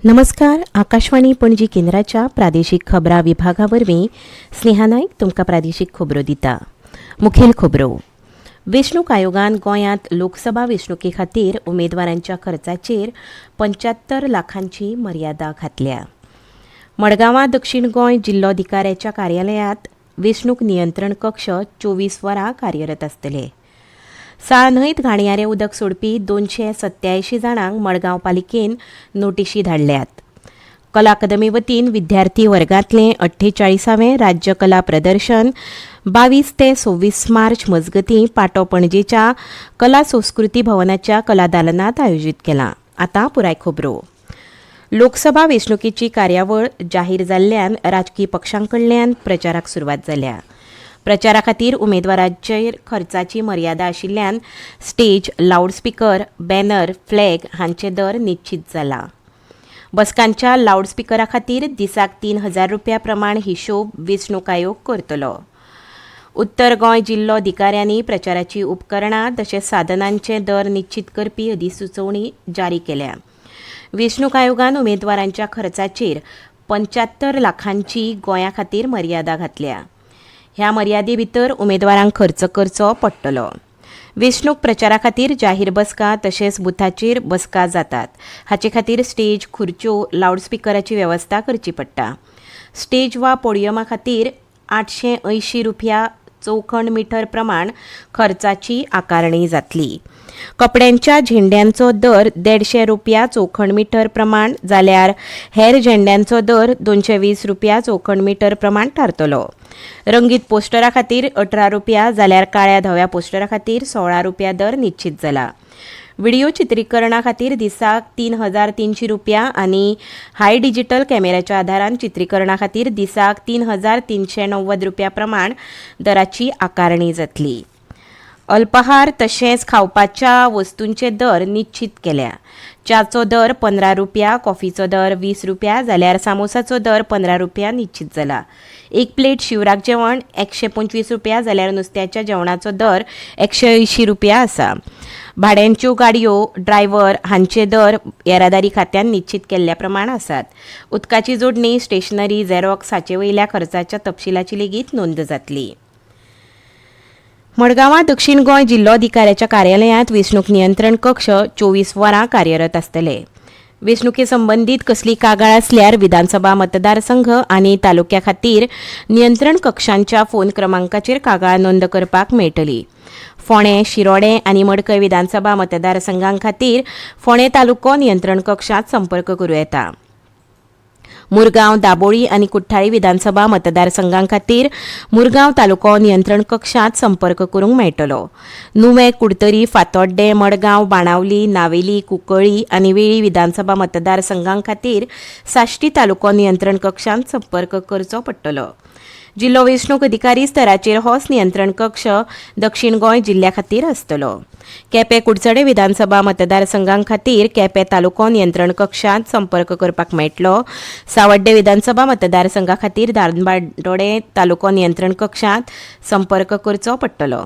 नमस्कार. आकाशवाणी पणजी केंद्राच्या प्रादेशीक खबरां विभागावरवीं स्नेहा नायक तुमकां प्रादेशीक खबरो दिता. मुखेल खबरो. वेंचणूक आयोगान गोंयांत लोकसभा वेंचणुके खातीर उमेदवारांच्या खर्चाचेर 75 लाखांची मर्यादा घातल्या. मडगांवां दक्षिण गोंय जिल्लोधिकाऱ्याच्या कार्यालयांत वेंचणूक नियंत्रण कक्ष 24 वरां कार्यरत आसतले. साळ न्हंयत घाणयारें उदक सोडपी 287 जाणांक मडगांव पालिकेन नोटीशी धाडल्यात. कला अकादमी वतीन विद्यार्थी वर्गांतलें 48वें राज्य कला प्रदर्शन 22 ते 26 मार्च मजगतीं पाटो पणजेच्या कला संस्कृती भवनाच्या कला दालनात आयोजीत केलां. आतां पुराय खबरो. लोकसभा वेंचणुकेची कार्यावळ जाहीर जाल्ल्यान राजकी पक्षांकडल्यान प्रचाराक सुरवात जाल्या. प्रचारा खातीर उमेदवारांचेर खर्चाची मर्यादा आशिल्ल्यान स्टेज, लावडस्पीकर, बॅनर, फ्लॅग हांचे दर निश्चित जाला. बसकांच्या लावडस्पीकरा खातीर दिसाक 3000 रुपया प्रमाण हिशोब वेंचणूक आयोग करतलो. उत्तर गोंय जिल्लोधिकाऱ्यांनी प्रचाराची उपकरणां तशेंच साधनांचे दर निश्चित करपी अधिसुचोवणी जारी केल्या. वेंचणूक आयोगान उमेदवारांच्या खर्चाचेर 75 लाखांची गोंया खातीर मर्यादा घातल्या. ह्या मर्यादे भितर उमेदवारांक खर्च करचो पडटलो. वेंचणूक प्रचारा खातीर जाहीर बसका तशेंच बुथाचेर बसका जातात. हाचे खातीर स्टेज, खुर्च्यो, लावडस्पीकराची वेवस्था करची पडटा. स्टेज वा पोडियमा खातीर 880 रुपया चौखण मिटर प्रमाण खर्चाची आकारणी जातली. कपड्यांच्या झेंड्यांचो दर 150 रुपया चौखण मिटर प्रमाण जाल्यार हेर झेंड्यांचो दर 220 रुपया चौखण मिटर प्रमाण थारतलो. रंगीत पोस्टरा खातीर 18 रुपया जाल्यार काळ्या धव्या पोस्टरा खातीर 16 रुपया दर निश्चित जाला. व्हिडिओ चित्रीकरणा खातीर दिसाक 3300 रुपया आनी हाय डिजिटल कॅमेऱ्याच्या आधारान चित्रीकरणा खातीर दिसाक 3390 रुपया प्रमाण दराची आकारणी जातली. अल्पहार तशेंच खावपाच्या वस्तूंचे दर निश्चित केल्या. च्याचो दर 15 रुपया, कॉफीचो दर 20 रुपया जाल्यार सामोसाचो दर 15 रुपया निश्चित जाला. एक प्लेट शिवराक जेवण 125 रुपया जाल्यार नुस्त्याच्या जेवणाचो दर 180 रुपया आसा. भाड्यांच्यो गाडयो, ड्रायव्हर हांचे दर येरादारी खात्यान निश्चित केल्ल्या प्रमाण आसात. उदकाची जोडणी, स्टेशनरी, झेरॉक्स हाचे वयल्या खर्चाच्या तपशिलाची लेगीत नोंद जातली. मडगांवां दक्षिण गोंय जिल्लोधिकाऱ्याच्या कार्यालयांत वेंचणूक नियंत्रण कक्ष 24 वरां कार्यरत आसतले. वेंचणुके संबंदीत कसली कागाळ आसल्यार विधानसभा मतदारसंघ आनी तालुक्या खातीर नियंत्रण कक्षांच्या फोन क्रमांकाचेर कागाळ नोंद करपाक मेळटली. फोंडें, शिरोडें आनी मडकय विधानसभा मतदारसंघां खातीर फोंडें तालुको नियंत्रण कक्षांत संपर्क करूं येता. मुरगांव, दाबोळी आनी कुठ्ठाळी विधानसभा मतदारसंघां खातीर मुरगांव तालुको नियंत्रण कक्षांत संपर्क करूंक मेळटलो. नुवें, कुडतरी, फातोड्डे, मडगांव, बाणावली, नावेली, कुंकळ्ळी आनी वेळी विधानसभा मतदारसंघां खातीर साश्टी तालुको नियंत्रण कक्षांत संपर्क करचो पडटलो. जिल्लो वेंचणूक अधिकारी स्तराचेर होच नियंत्रण कक्ष दक्षिण गोंय जिल्ल्या खातीर आसतलो. केपें, कुडचडे विधानसभा मतदारसंघां खातीर केपें तालुको नियंत्रण कक्षांत संपर्क करपाक मेळटलो. सावड्डे विधानसभा मतदारसंघा खातीर दांबाडोळे तालुको नियंत्रण कक्षांत संपर्क करचो पडटलो.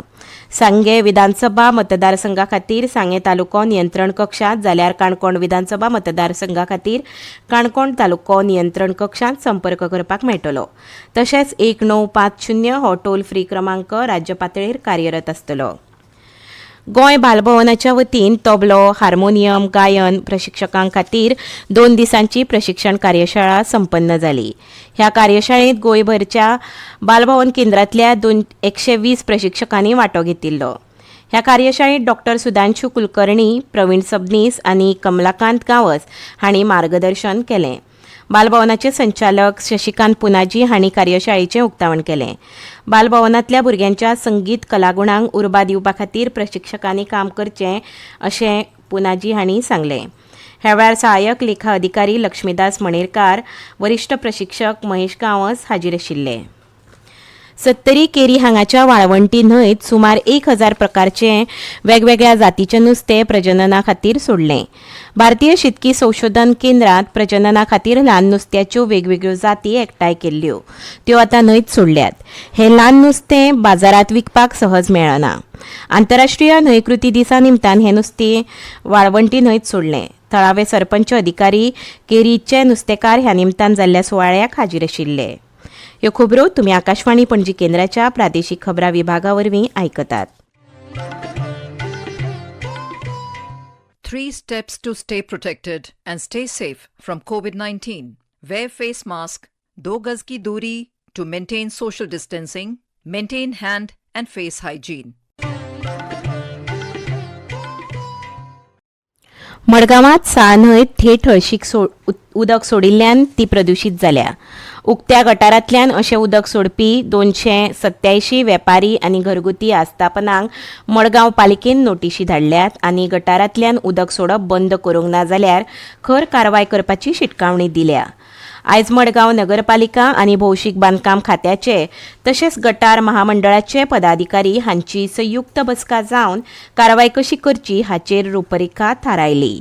सांगे विधानसभा मतदारसंघा खातीर सांगे तालुको नियंत्रण कक्षांत जाल्यार काणकोण विधानसभा मतदारसंघा खातीर काणकोण तालुको नियंत्रण कक्षांत संपर्क करपाक मेळटलो. तशेंच 1950 हो टोल फ्री क्रमांक राज्य पातळीर कार्यरत आसतलो. गोंय बालभवनाच्या वतीन तबलो, हार्मोनियम, गायन प्रशिक्षकां खातीर 2 दिसांची प्रशिक्षण कार्यशाळा संपन्न जाली. ह्या कार्यशाळेंत गोंयभरच्या बालभवन केंद्रांतल्या 120 प्रशिक्षकांनी वांटो घेतिल्लो. ह्या कार्यशाळेंत डॉ. सुधांशू कुलकर्णी, प्रवीण सबनीस आनी कमलाकांत गांवस हांणी मार्गदर्शन केलें. बालभवनाचे संचालक शशिकांत पुनाजी हांणी कार्यशाळेचें उक्तावण केलें. बालभवनांतल्या भुरग्यांच्या संगीत कलागुणांक उर्बा दिवपा खातीर प्रशिक्षकांनी काम करचें अशें पुनाजी हांणी सांगलें. ह्या वेळार सहाय्यक लेखा अधिकारी लक्ष्मीदास मणेरकार, वरिश्ठ प्रशिक्षक महेश गांवस हाजीर आशिल्ले. सत्तरी केरी हांगाच्या वाळवंटी न्हंयत सुमार 1000 प्रकारचे वेगवेगळ्या जातीचें नुस्तें प्रजनना खातीर सोडलें. भारतीय शेतकी संशोधन केंद्रांत प्रजनना खातीर ल्हान नुस्त्याच्यो वेगवेगळ्यो जाती एकठांय केल्ल्यो. त्यो आतां न्हंयत सोडल्यात. हें ल्हान नुस्तें बाजारांत विकपाक सहज मेळना. आंतरराष्ट्रीय न्हंय कृती दिसा निमतान हें नुस्तें वाळवंटी न्हंयत सोडलें. थळावे सरपंच अधिकारी केरीचे नुस्तेकार ह्या निमतान जाल्ल्या सुवाळ्याक हाजीर आशिल्ले. ह्यो खबरो तुमी आकाशवाणी पणजी केंद्राच्या प्रादेशीक खबरां विभागा वरवीं आयकतात. 3 steps to stay protected and stay safe from COVID-19. Wear face mask, 2 गज की दूरी to maintain social distancing, maintain hand and face hygiene. मडगांवांत सा न्हंयत थेट हळशीक उदक सोडिल्ल्यान ती प्रदुशीत जाल्या. उक्त्या गटारांतल्यान अशें उदक सोडपी 287 वेपारी आनी घरगुती आस्थापनांक मडगांव पालिकेन नोटीशी धाडल्यात आनी गटारांतल्यान उदक सोडप बंद करूंक ना जाल्यार खर कारवाय करपाची शिटकावणी दिल्या. आयज मडगांव नगरपालिका आनी भौशीक बांदकाम खात्याचे तशेंच गटार महामंडळाचे पदाधिकारी हांची संयुक्त बसका जावन कारवाय कशी करची हाचेर रुपरेखा थारायली.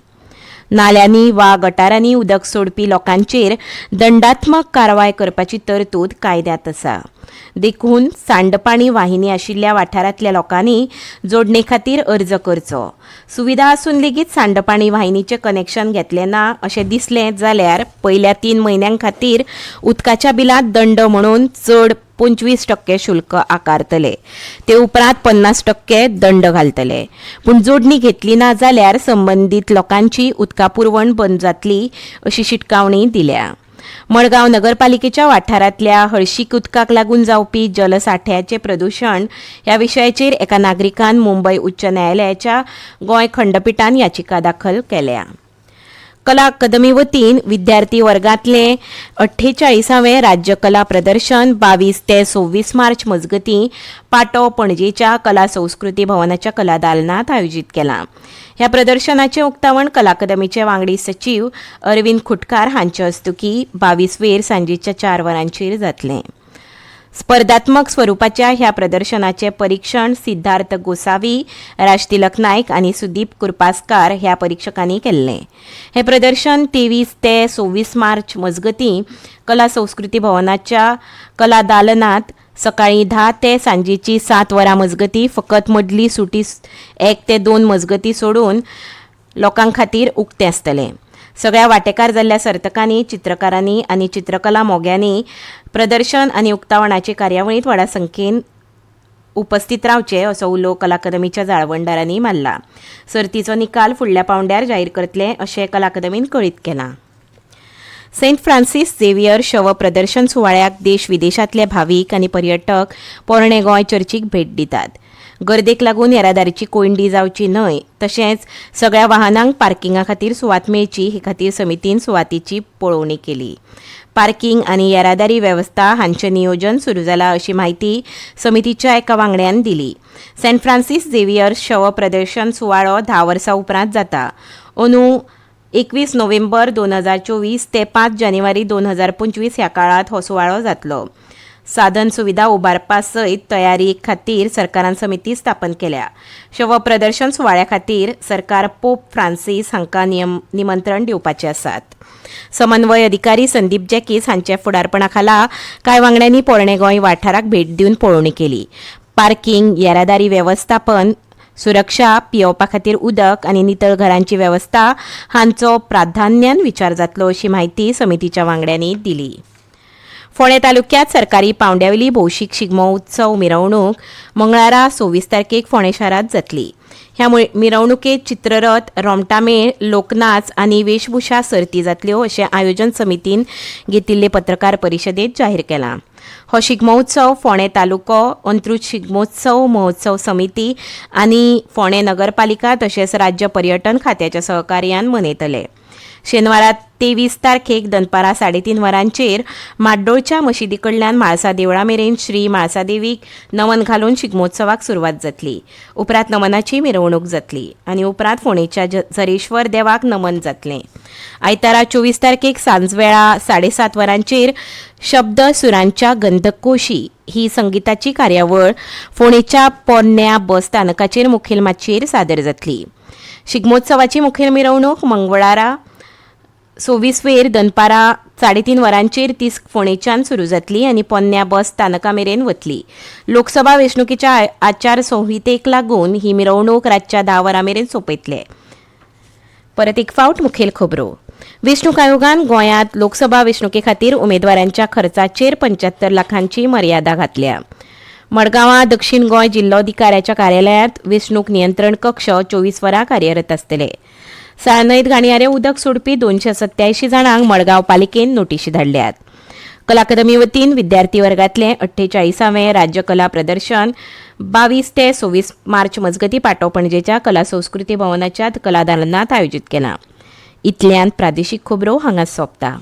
नाल्यांनी वा गटारांनी उदक सोडपी लोकांचेर दंडात्मक कारवाय करपाची तरतूद कायद्यांत आसा. देखून सांडपाणी वाहिनी आशिल्ल्या वाठारांतल्या लोकांनी जोडणे खातीर अर्ज करचो. सुविधा आसून लेगीत सांडपाणी वाहिनीचें कनेक्शन घेतलें ना अशें दिसलें जाल्यार पयल्या 3 म्हयन्यां खातीर उदकाच्या बिलांत दंड म्हणून चड 25% शुल्क आकारतले. ते उपरांत 50% दंड घालतले. पूण जोडणी घेतली ना जाल्यार संबंदीत लोकांची उदका पुरवण बंद जातली अशी शिटकावणी दिल्या. मडगांव नगरपालिकेच्या वाठारांतल्या हळशीक उदकाक लागून जावपी जलसाठ्याचे प्रदूषण ह्या विशयाचेर एका नागरिकान मुंबय उच्च न्यायालयाच्या गोंय खंडपीठान याचिका दाखल केल्या. कला अकादमी वतीन विद्यार्थी वर्गांतले 48वें राज्य कला प्रदर्शन 22 ते 26 मार्च मजगतीं पाटो पणजेच्या कला संस्कृती भवनाच्या कला दालनात आयोजीत केलां. ह्या प्रदर्शनाचें उक्तावण कला अकादमीचे वांगडी सचीव अरविंद खुटकार हांचे हस्तुकीं 22 वेर सांजेच्या 4 वरांचेर जातलें. स्पर्धात्मक स्वरुपाच्या ह्या प्रदर्शनाचे परीक्षण सिद्धार्थ गोसावी, राजतिलक नायक आनी सुदीप कुरपासकार ह्या परीक्षकांनी केल्लें. हे प्रदर्शन 23 ते 26 मार्च मजगतीं कला संस्कृती भवनाच्या कला दालनात सकाळीं 10 ते सांजेची 7 वरां मजगतीं फकत मदली सुटी 1 ते 2 मजगतीं सोडून लोकां खातीर उक्तें आसतलें. सगळ्या वांटेकार जाल्ल्या सर्तकांनी, चित्रकारांनी आनी चित्रकला मोग्यांनी प्रदर्शन आनी उक्तावणाचे कार्यावळींत व्हडा संख्येन उपस्थित रावचे असो उलो कला अकादमीच्या जाळवणदारांनी मारला. सर्तीचो निकाल फुडल्या पावंड्यार जाहीर करतले अशें कला अकादमीन कळीत केलां. सेंट फ्रांसीस झेवियर शव प्रदर्शन सुवाळ्याक देश विदेशांतले भावीक आनी पर्यटक पोरणे गोंय चर्चीक भेट दितात. गर्देक लागून येरादारीची कोयंडी जावची न्हय तशेंच सगळ्या वाहनांक पार्किंगा खातीर सुवात मेळची हे खातीर समितीन सुवातीची पळोवणी केली. पार्किंग आनी येरादारी वेवस्था हांचें नियोजन सुरू जालां अशी माहिती समितीच्या एका वांगड्यान दिली. सेंट फ्रांसीस झेवियर शव प्रदर्शन सुवाळो 10 वर्सां उपरांत जाता. अंदू 21 नोव्हेंबर 2024 ते 5 जानेवारी 2025 ह्या काळात हो सुवाळो जातलो. साधन सुविधा उबारपा सयत तयारी खातीर सरकारान समिती स्थापन केल्या. शव प्रदर्शन सुवाळ्या खातीर सरकार पोप फ्रांसीस हांकां निमंत्रण दिवपाचे आसात. समन्वय अधिकारी संदीप जॅकीस हांच्या फुडारपणा खाला कांय वांगड्यांनी पोरणे गोंय वाठाराक भेट दिवन पळोवणी केली. पार्किंग, येरादारी वेवस्थापन, सुरक्षा, पियेवपा खातीर उदक आनी नितळ घरांची वेवस्था हांचो प्राधान्यान विचार जातलो अशी माहिती समितीच्या वांगड्यांनी दिली. फोंडें तालुक्यांत सरकारी पावंड्यावेली भौशीक शिगमो उत्सव मिरवणूक मंगळारा 26 तारखेक फोंडें शारांत जातली. ह्या मिरवणुकेत चित्ररथ, रोमटामेळ, लोकनाच आनी वेशभूषा सर्ती जातल्यो अशें आयोजन समितीन घेतिल्ले पत्रकार परिशदेंत जाहीर केलां. हो शिगमोत्सव फोंडें तालुको, अंत्रूज शिगमोत्सव महोत्सव समिती आनी फोंडें नगरपालिका तशेंच राज्य पर्यटन खात्याच्या सहकार्यान मनयतले. शेनवारा 23 तारखेक दनपारां 3:30 वरांचेर माड्डोळच्या मशिदी कडल्यान म्हाळसा देवळा मेरेन श्री म्हाळसा देवीक नमन घालून शिगमोत्सवाक सुरवात जातली. उपरांत नमनाची मिरवणूक जातली आनी उपरांत फोंडेच्या झरेश्वर देवाक नमन जातलें. आयतारा 24 तारखेक सांजवेळा 7:30 वरांचेर शब्द सुरांच्या गंधकोशी ही संगीताची कार्यावळ फोंडेच्या पोरण्या बस स्थानकाचेर मुखेल माचयेर सादर जातली. शिगमोत्सवाची मुखेल मिरवणूक मंगळारा 26 वेर दनपारां 3:30 वरांचेर ती फोंडेच्यान सुरू जातली आनी पोन्न्या बस स्थानका मेरेन वतली. लोकसभा वेंचणुकेच्या आचार संहितेक लागून ही मिरवणूक रातच्या 10 वरां मेरेन सोंपयतले. परत एक फावट मुखेल खबरो. वेंचणूक आयोगान गोंयांत लोकसभा वेंचणुके खातीर उमेदवारांच्या खर्चाचेर 75 लाखांची मर्यादा घातल्या. मडगांवां दक्षिण गोंय जिल्लोधिकाऱ्याच्या कार्यालयांत वेंचणूक नियंत्रण कक्ष 24 वरां कार्यरत आसतले. साळनैत घाणयारें उदक सोडपी 287 जाणांक मडगांव पालिकेन नोटीशी धाडल्यात. कला अकादमी वतीन विद्यार्थी वर्गांतलें 48वें राज्य कला प्रदर्शन 22 ते 26 मार्च मजगतीं पाटो पणजेच्या कला संस्कृती भवनाच्या कलादालनांत आयोजीत केलां. इतल्यान प्रादेशीक खबरो हांगाच सोंपता.